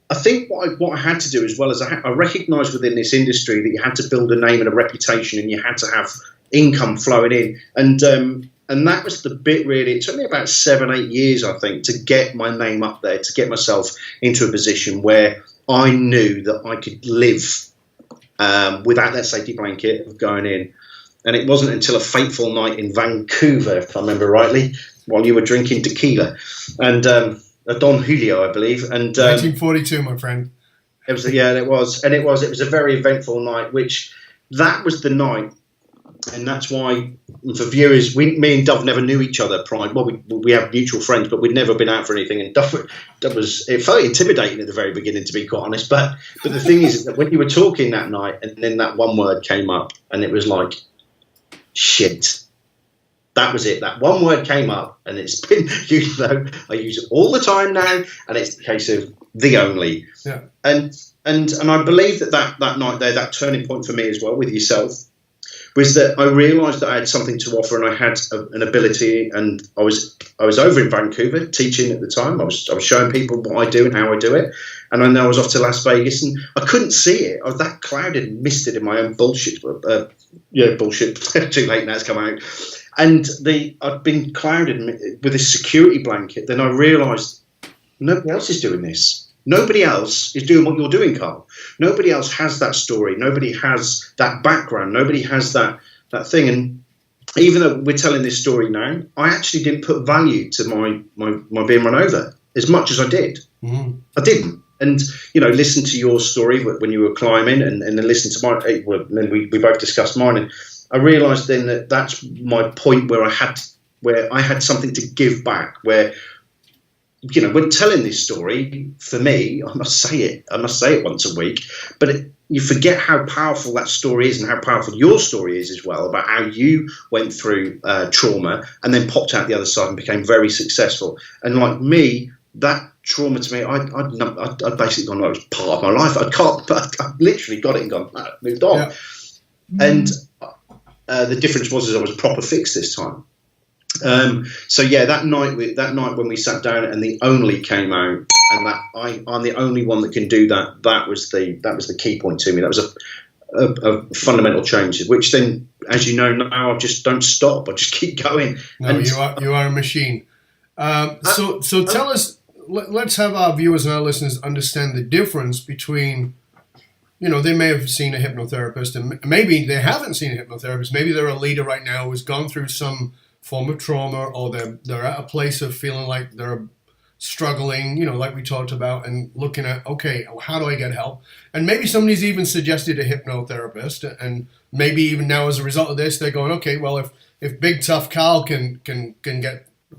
I think what I had to do, as well as I recognised within this industry that you had to build a name and a reputation, and you had to have income flowing in. And that was the bit, really. It took me about 7-8 years, I think, to get my name up there, to get myself into a position where I knew that I could live without that safety blanket of going in. And it wasn't until a fateful night in Vancouver, if I remember rightly, while you were drinking tequila and a Don Julio, I believe. And 1942, my friend. It was a very eventful night. That was the night. And that's why, for viewers, me and Dov never knew each other prior. Well, we have mutual friends, but we'd never been out for anything. And Dov it felt intimidating at the very beginning, to be quite honest. But the thing is that when you were talking that night, and then that one word came up, and it was like, shit. That was it. That one word came up, and it's been, I use it all the time now, and it's the case of the only. Yeah. And I believe that night there, that turning point for me as well with yourself, was that I realised that I had something to offer, and I had an ability. And I was over in Vancouver teaching at the time. I was showing people what I do and how I do it. And then I was off to Las Vegas, and I couldn't see it. I was that clouded and misted in my own bullshit. Bullshit. Too late now, it's come out. And I'd been clouded with this security blanket. Then I realised nobody else is doing this. Nobody else is doing what you're doing, Karl. Nobody else has that story. Nobody has that background. Nobody has that thing. And even though we're telling this story now, I actually didn't put value to my being run over as much as I did. Mm-hmm. I didn't. And, listen to your story when you were climbing, and then listen to mine. Well, then we both discussed mine. And I realised then that that's my point where I had something to give back, where, when telling this story, for me, I must say it once a week, but you forget how powerful that story is, and how powerful your story is as well, about how you went through trauma and then popped out the other side and became very successful. And like me, that trauma to me, I'd basically gone, it was part of my life. I literally got it and gone, moved on. Yeah. And the difference was I was proper fixed this time. That night when we sat down and the only came out, and that I'm the only one that can do that. That was the key point to me. That was a fundamental change, which then, as you know now, I just don't stop. I just keep going. No, and you are a machine. So tell us. Let's have our viewers and our listeners understand the difference between. They may have seen a hypnotherapist, and maybe they haven't seen a hypnotherapist. Maybe they're a leader right now who's gone through some form of trauma, or they're at a place of feeling like they're struggling, like we talked about, and looking at, okay, how do I get help? And maybe somebody's even suggested a hypnotherapist, and maybe even now as a result of this, they're going, okay, well, if big tough Karl can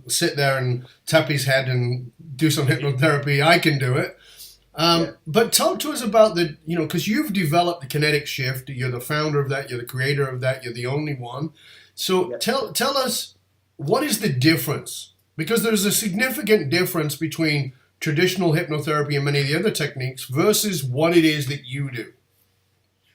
sit there and tap his head and do some hypnotherapy, I can do it. But talk to us about because you've developed the Kinetic Shift. You're the founder of that. You're the creator of that. You're the only one. So tell us, what is the difference? Because there's a significant difference between traditional hypnotherapy and many of the other techniques versus what it is that you do.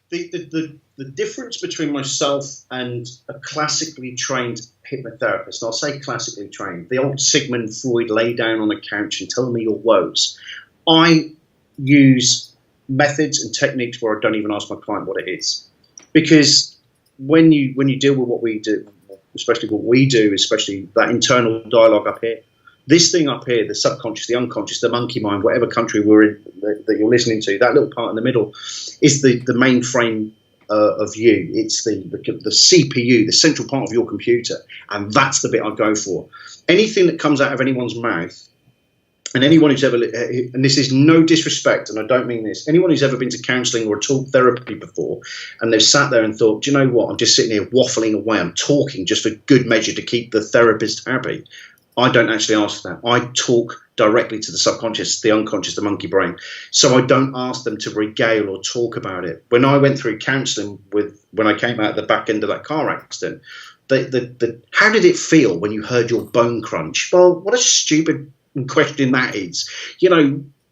The difference between myself and a classically trained hypnotherapist, and I'll say classically trained, the old Sigmund Freud lay down on the couch and tell me your woes. I use methods and techniques where I don't even ask my client what it is. Because when you deal with what we do, especially what we do, especially that internal dialogue up here, This thing up here, the subconscious, the unconscious, the monkey mind, whatever country we're in that you're listening to, that little part in the middle is the mainframe of you. It's the CPU, the central part of your computer, and that's the bit I go for. Anything that comes out of anyone's mouth, and anyone who's ever, and this is no disrespect, and I don't mean this, anyone who's ever been to counselling or talk therapy before, and they've sat there and thought, do you know what, I'm just sitting here waffling away, I'm talking just for good measure to keep the therapist happy. I don't actually ask for that. I talk directly to the subconscious, the unconscious, the monkey brain. So I don't ask them to regale or talk about it. When I went through counselling when I came out the back end of that car accident, how did it feel when you heard your bone crunch? Well, what a stupid question that is,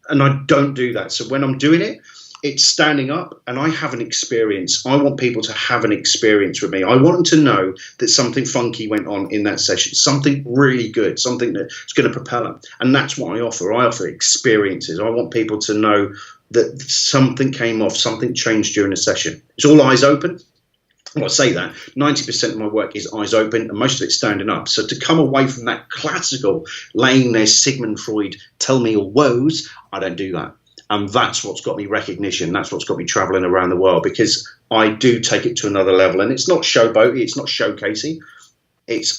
and I don't do that. So when I'm doing it, it's standing up, and I have an experience. I want people to have an experience with me. I want them to know that something funky went on in that session, something really good, something that's going to propel them. And that's what I offer. I offer experiences. I want people to know that something came off, something changed during a session. It's all eyes open. Well, I say that 90% of my work is eyes open, and most of it's standing up. So to come away from that classical laying there Sigmund Freud, tell me your woes, I don't do that. And that's what's got me recognition. That's what's got me traveling around the world, because I do take it to another level. And it's not showboaty. It's not showcasing.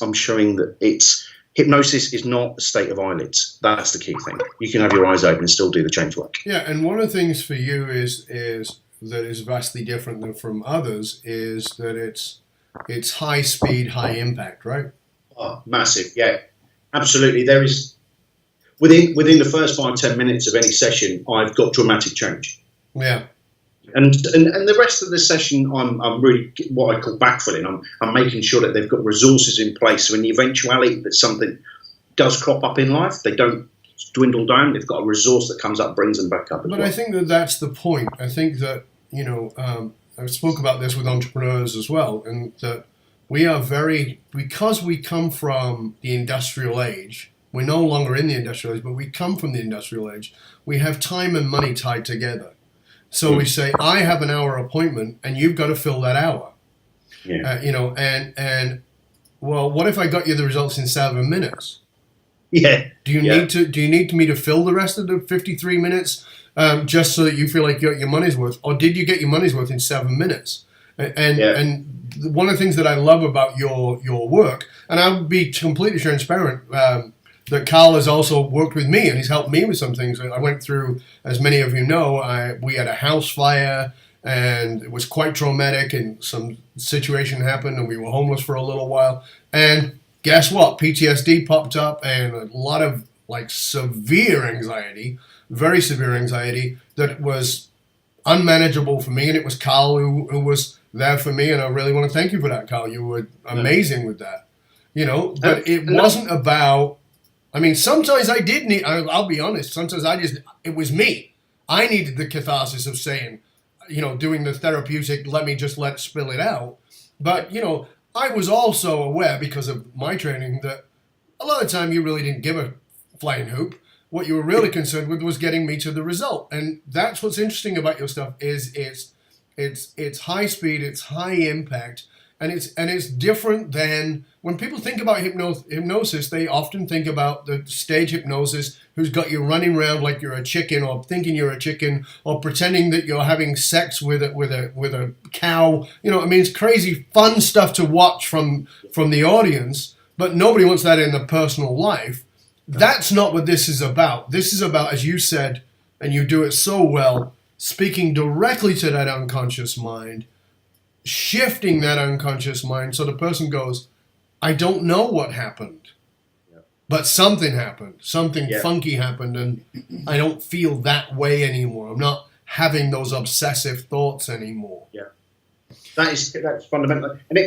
I'm showing that hypnosis is not a state of eyelids. That's the key thing. You can have your eyes open and still do the change work. Yeah, and one of the things for you is that is vastly different than from others is that it's high speed, high impact, right? Oh, massive. Yeah, absolutely. There is. Within the first 5-10 minutes of any session, I've got dramatic change. Yeah, and the rest of the session, I'm really what I call backfilling. I'm making sure that they've got resources in place, so in the eventuality that something does crop up in life, they don't dwindle down. They've got a resource that comes up, brings them back up. But I think that's the point. I think that I spoke about this with entrepreneurs as well, and that we are because we come from the industrial age. We're no longer in the industrial age, but we come from the industrial age. We have time and money tied together. So we say, I have an hour appointment, and you've got to fill that hour. Yeah. And well, what if I got you the results in 7 minutes? Yeah. Do you need me to fill the rest of the 53 minutes just so that you feel like you got your money's worth, or did you get your money's worth in 7 minutes? And one of the things that I love about your work, and I'll be completely transparent. That Karl has also worked with me, and he's helped me with some things. I went through, as many of you know, we had a house fire, and it was quite traumatic, and some situation happened, and we were homeless for a little while. And guess what? PTSD popped up, and a lot of severe anxiety, very severe anxiety that was unmanageable for me. And it was Karl who was there for me, and I really want to thank you for that, Karl. You were amazing with that, But it wasn't about. I mean, sometimes I did need, I'll be honest, sometimes it was me. I needed the catharsis of saying, doing the therapeutic, let it spill it out. But, I was also aware, because of my training, that a lot of the time you really didn't give a flying hoop. What you were really concerned with was getting me to the result. And that's what's interesting about your stuff is it's high speed, it's high impact. And it's different than when people think about hypnosis. They often think about the stage hypnosis, who's got you running around like you're a chicken, or thinking you're a chicken, or pretending that you're having sex with a cow. It's crazy fun stuff to watch from the audience, but nobody wants that in their personal life. That's not what this is about. This is about, as you said, and you do it so well, speaking directly to that unconscious mind. Shifting that unconscious mind so the person goes, I don't know what happened, but something happened. Something funky happened, and I don't feel that way anymore. I'm not having those obsessive thoughts anymore. Yeah, that's fundamental. And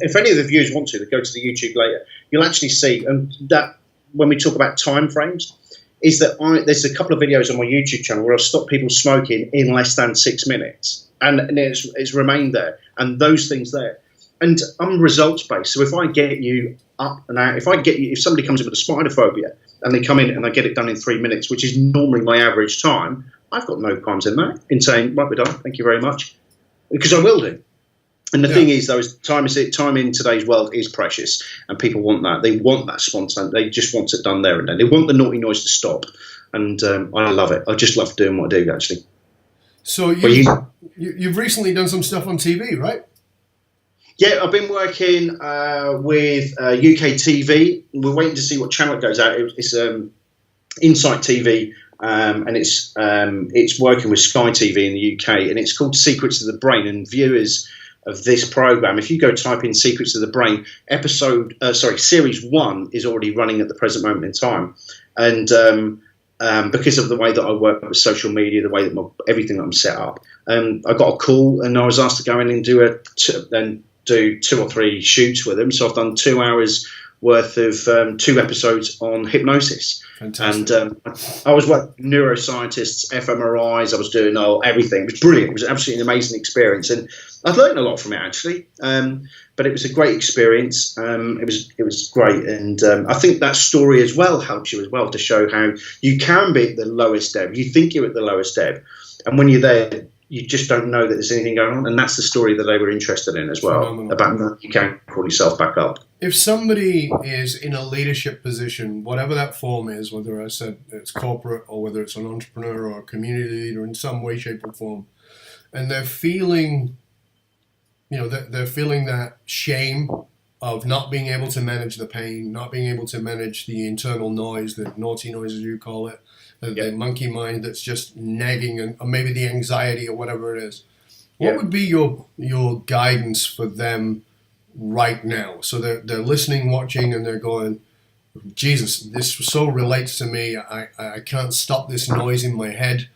if any of the viewers want to, they go to the YouTube later. You'll actually see, and that when we talk about time frames, is that there's a couple of videos on my YouTube channel where I've stopped people smoking in less than 6 minutes. And it's remained there, and those things there. And I'm results based. So if I get you up and out, if somebody comes in with a spider phobia and they come in and I get it done in 3 minutes, which is normally my average time, I've got no qualms in that, in saying, right, we're done, thank you very much, because I will do. And the thing is, though, is time in today's world is precious, and people want that. They want that spontaneity. They just want it done there and then. They want the naughty noise to stop, and I love it. I just love doing what I do, actually. So you've recently done some stuff on TV, right? Yeah, I've been working with UK TV. We're waiting to see what channel it goes out. It's Insight TV, and it's working with Sky TV in the UK, and it's called Secrets of the Brain. And viewers of this program, if you go type in Secrets of the Brain, series 1 is already running at the present moment in time, and because of the way that I work with social media, the way that everything that I'm set up, I got a call and I was asked to go in and do 2 or 3 shoots with them. So I've done 2 hours worth of 2 episodes on hypnosis. Fantastic. And I was working with neuroscientists, fMRIs, I was doing everything. It was brilliant. It was absolutely an amazing experience, and I've learned a lot from it, actually. But it was a great experience. It was great, and I think that story as well helps you as well to show how you can be at the lowest ebb. You think you're at the lowest ebb, and when you're there, you just don't know that there's anything going on, and that's the story that they were interested in as well. Phenomenal. About you can call yourself back up. If somebody is in a leadership position, whatever that form is, whether I said it's corporate or whether it's an entrepreneur or a community leader in some way, shape, or form, and they're feeling, they're feeling that shame of not being able to manage the pain, not being able to manage the internal noise, the naughty noise as you call it, the monkey mind that's just nagging, or maybe the anxiety or whatever it is. What would be your guidance for them right now? So they're listening, watching, and they're going, Jesus, this so relates to me. I can't stop this noise in my head,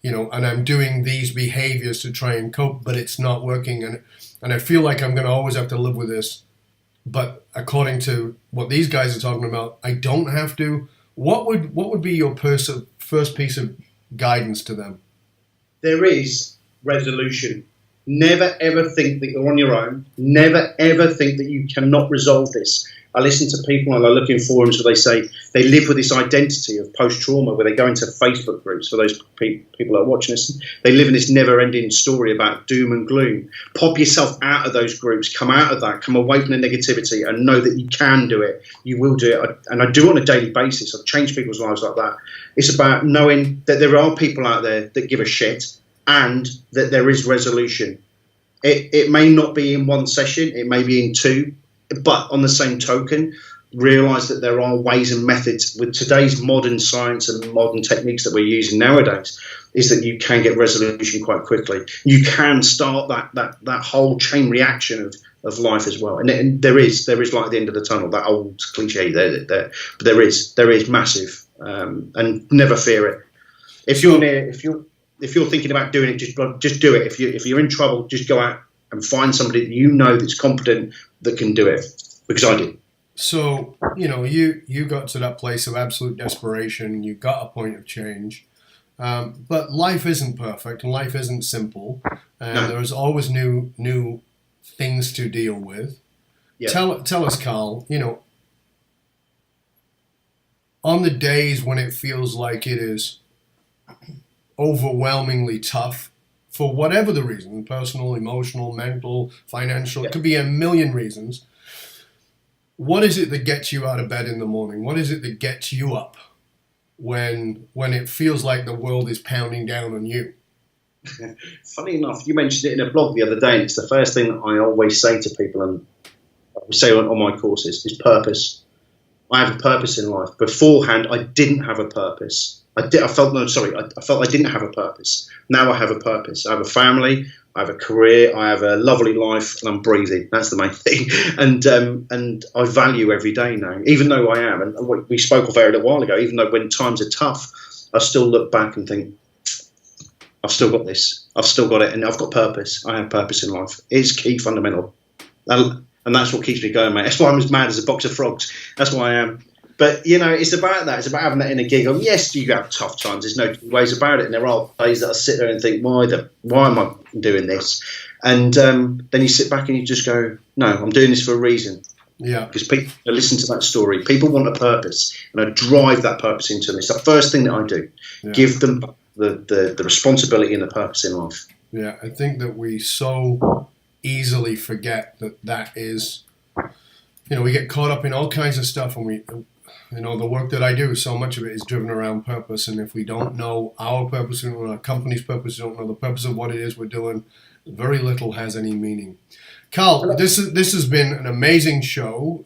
and I'm doing these behaviors to try and cope, but it's not working, and I feel like I'm going to always have to live with this. But according to what these guys are talking about, I don't have to. What would be your first piece of guidance to them? There is resolution. Never ever think that you're on your own. Never ever think that you cannot resolve this. I listen to people and I look in forums where they say they live with this identity of post-trauma, where they go into Facebook groups for those people that are watching this. They live in this never-ending story about doom and gloom. Pop yourself out of those groups, come out of that, come away from the negativity and know that you can do it. You will do it. And I do on a daily basis. I've changed people's lives like that. It's about knowing that there are people out there that give a shit and that there is resolution. It may not be in one session, it may be in 2, but on the same token, realise that there are ways and methods with today's modern science and modern techniques that we're using nowadays, is that you can get resolution quite quickly. You can start that whole chain reaction of life as well. And there is light at the end of the tunnel, that old cliche there. But there is massive, and never fear it. If you're thinking about doing it, just do it. If you're in trouble, just go out and find somebody that you know that's competent that can do it, because I did. So, you got to that place of absolute desperation. You got a point of change. But life isn't perfect and life isn't simple. And there's always new things to deal with. Yeah. Tell us, Karl, on the days when it feels like it is overwhelmingly tough, for whatever the reason, personal, emotional, mental, financial, it could be a million reasons. What is it that gets you out of bed in the morning? What is it that gets you up when it feels like the world is pounding down on you? Funny enough, you mentioned it in a blog the other day, and it's the first thing that I always say to people, and I say on my courses, is purpose. I have a purpose in life. Beforehand, I didn't have a purpose. I felt I didn't have a purpose. Now I have a purpose. I have a family, I have a career, I have a lovely life, and I'm breathing. That's the main thing. And I value every day now, even though I am. And we spoke of it a while ago. Even though when times are tough, I still look back and think, I've still got this. I've still got it, and I've got purpose. I have purpose in life. It's key, fundamental, and that's what keeps me going, mate. That's why I'm as mad as a box of frogs. That's why I am. But, it's about that. It's about having that inner gig. Yes, you have tough times. There's no two ways about it. And there are days that I sit there and think, why am I doing this? And then you sit back and you just go, no, I'm doing this for a reason. Yeah. Because people listen to that story. People want a purpose. And I drive that purpose into them. It's the first thing that I do. Yeah. Give them the responsibility and the purpose in life. Yeah, I think that we so easily forget that is, we get caught up in all kinds of stuff, and the work that I do, so much of it is driven around purpose. And if we don't know our purpose, we don't know our company's purpose, we don't know the purpose of what it is we're doing, very little has any meaning. Karl, this has been an amazing show.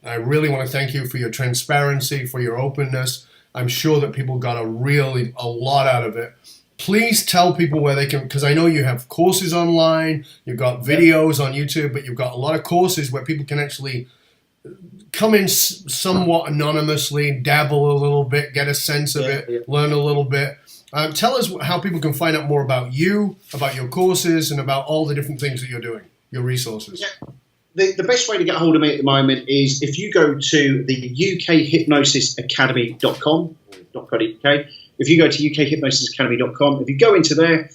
I really want to thank you for your transparency, for your openness. I'm sure that people got a lot out of it. Please tell people where they can, because I know you have courses online, you've got videos on YouTube, but you've got a lot of courses where people can actually come in somewhat anonymously, dabble a little bit, get a sense of it, learn a little bit. Tell us how people can find out more about you, about your courses, and about all the different things that you're doing, your resources. Yeah. The best way to get hold of me at the moment is if you go to the ukhypnosisacademy.com, .co.uk. If you go to ukhypnosisacademy.com, if you go into there,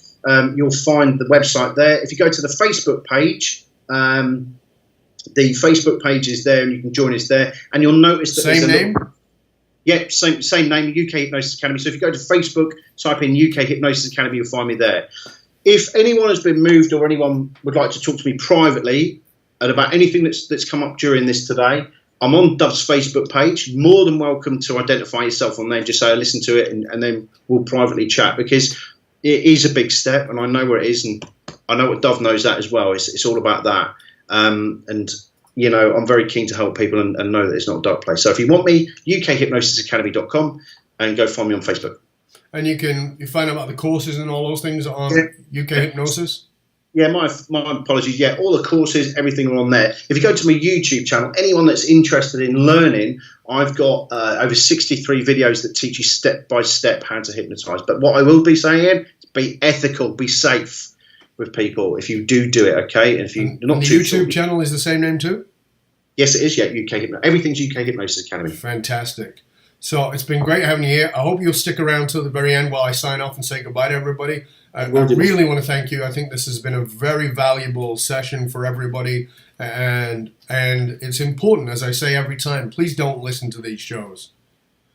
you'll find the website there. If you go to the Facebook page, the Facebook page is there, and you can join us there. And you'll notice that same name. Same name, UK Hypnosis Academy. So if you go to Facebook, type in UK Hypnosis Academy, you'll find me there. If anyone has been moved or anyone would like to talk to me privately about anything that's come up during this today, I'm on Dove's Facebook page. More than welcome to identify yourself on there. Just say, listen to it, and then we'll privately chat, because it is a big step, and I know where it is, and I know what Dove knows that as well. It's all about that. And I'm very keen to help people and know that it's not a dark place. So if you want me, ukhypnosisacademy.com, and go find me on Facebook. And you find out about the courses and all those things on UK Hypnosis? Yeah, my apologies. Yeah, all the courses, everything are on there. If you go to my YouTube channel, anyone that's interested in learning, I've got over 63 videos that teach you step by step how to hypnotize. But what I will be saying is be ethical, be safe with people if you do it, okay? And if you not the YouTube channel is the same name too? Yes, it is. Yeah, UK Hypnosis. Everything's UK Hypnosis Academy. Fantastic. So it's been great having you here. I hope you'll stick around till the very end while I sign off and say goodbye to everybody. I really want to thank you. I think this has been a very valuable session for everybody, and it's important, as I say every time, please don't listen to these shows.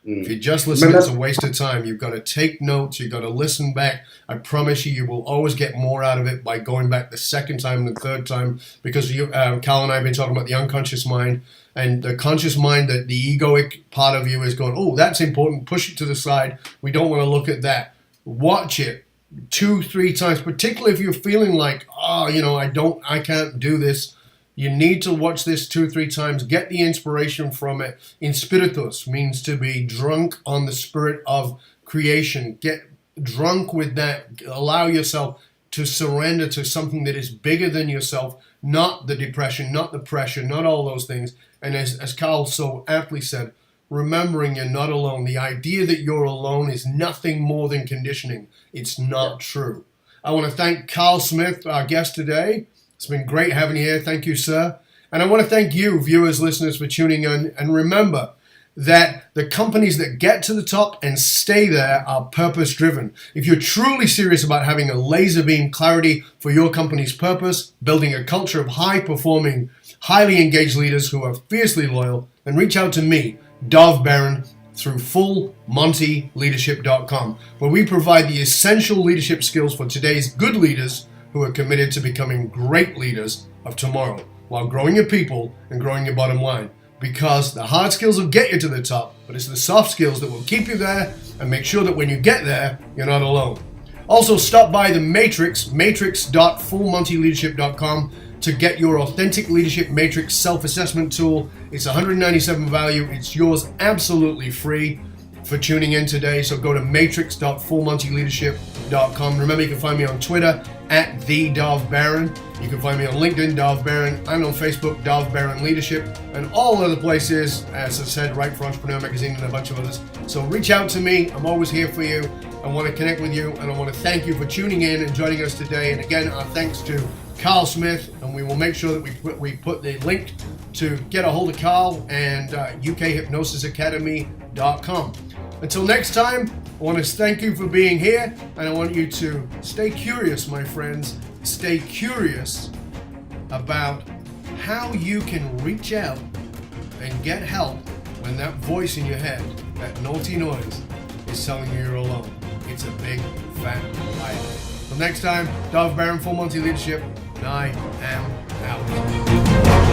If you just listen, it's a waste of time. You've got to take notes. You've got to listen back. I promise you will always get more out of it by going back the second time and the third time, because Karl and I have been talking about the unconscious mind, and the conscious mind, that the egoic part of you is going, oh, that's important, push it to the side. We don't want to look at that. Watch it 2-3 times, particularly if you're feeling like, I can't do this. You need to watch this 2-3 times. Get the inspiration from it. Inspiritus means to be drunk on the spirit of creation. Get drunk with that. Allow yourself to surrender to something that is bigger than yourself, not the depression, not the pressure, not all those things. And as Karl so aptly said, remembering you're not alone. The idea that you're alone is nothing more than conditioning. It's not true. I want to thank Karl Smith, our guest today. It's been great having you here. Thank you, sir. And I want to thank you, viewers, listeners, for tuning in. And remember that the companies that get to the top and stay there are purpose-driven. If you're truly serious about having a laser beam clarity for your company's purpose, building a culture of high-performing, highly engaged leaders who are fiercely loyal, then reach out to me, Dov Baron, through fullmontyleadership.com, where we provide the essential leadership skills for today's good leaders who are committed to becoming great leaders of tomorrow, while growing your people and growing your bottom line. Because the hard skills will get you to the top, but it's the soft skills that will keep you there and make sure that when you get there, you're not alone. Also, stop by the Matrix, matrix.fullmontyleadership.com, to get your authentic leadership matrix self-assessment tool. It's $197 value. It's yours absolutely free for tuning in today. So go to matrix.fullmontyleadership.com. Remember, you can find me on Twitter at @TheDovBaron. You can find me on LinkedIn, Dov Baron. I'm on Facebook, Dov Baron Leadership, and all other places, as I said, Right for Entrepreneur Magazine and a bunch of others. So reach out to me. I'm always here for you. I want to connect with you, and I want to thank you for tuning in and joining us today. And again, our thanks to Karl Smith, and we will make sure that we put the link to get a hold of Karl and ukhypnosisacademy.com. Until next time, I want to thank you for being here, and I want you to stay curious, my friends. Stay curious about how you can reach out and get help when that voice in your head, that naughty noise, is telling you you're alone. It's a big, fat lie. Till next time, Dov Baron, Full Monty Leadership. and I am out.